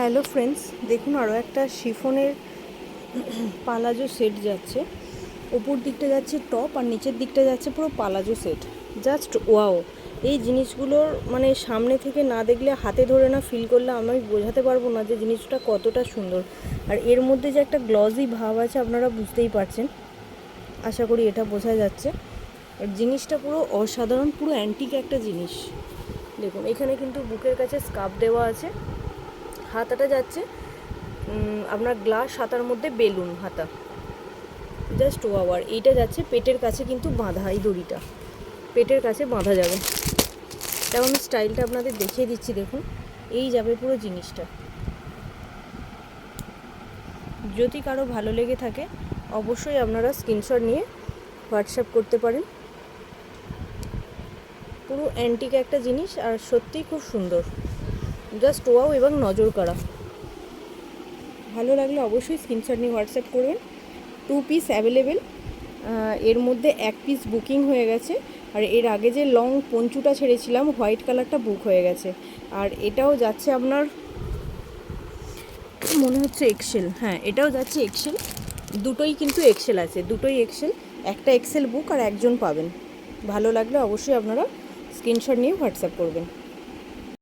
Hello friends, দেখুন আরও একটা শিফনের পালাজো সেট যাচ্ছে। ওপর দিকটা যাচ্ছে টপ আর নিচের দিকটা যাচ্ছে পুরো পালাজো সেট। Just wow! এই জিনিসগুলোর মানে সামনে থেকে না দেখলে, হাতে ধরে না ফিল করলে আমি বোঝাতে পারবো না যে জিনিসটা কতটা সুন্দর। আর এর মধ্যে যে একটা গ্লসি ভাব আছে আপনারা বুঝতেই পারছেন, আশা করি এটা বোঝা যাচ্ছে। আর জিনিসটা পুরো অসাধারণ, পুরো অ্যান্টিক একটা জিনিস। দেখুন এখানে কিন্তু বুকের কাছে স্কার্ফ দেওয়া আছে। হাতাটা যাচ্ছে আপনার গ্লাস হাতার মধ্যে বেলুন হাতা, জাস্ট ওয়াও। আর এইটা যাচ্ছে পেটের কাছে কিন্তু বাঁধা, এই দড়িটা পেটের কাছে বাঁধা যাবে। তাও আমি স্টাইলটা আপনাদের দেখিয়ে দিচ্ছি, দেখুন এই যাবে পুরো জিনিসটা। যদি কারো ভালো লেগে থাকে অবশ্যই আপনারা স্ক্রিনশট নিয়ে হোয়াটসঅ্যাপ করতে পারেন। পুরো অ্যান্টিক একটা জিনিস আর সত্যিই খুব সুন্দর, জাস্ট ওয়াও এবং নজর কাড়া। ভালো লাগলে অবশ্যই স্ক্রিনশট নিয়ে হোয়াটসঅ্যাপ করবেন। 2 পিস অ্যাভেলেবেল, এর মধ্যে 1 পিস বুকিং হয়ে গেছে। আর এর আগে যে লং পঞ্চুটা ছেড়েছিলাম হোয়াইট কালারটা বুক হয়ে গেছে। আর এটাও যাচ্ছে আপনার মনে হচ্ছে এক্সেল, হ্যাঁ এটাও যাচ্ছে এক্সেল। দুটোই কিন্তু এক্সেল আছে, দুটোই এক্সেল। একটা এক্সেল বুক আর একজন পাবেন। ভালো লাগলে অবশ্যই আপনারা স্ক্রিনশট নিয়ে হোয়াটসঅ্যাপ করবেন।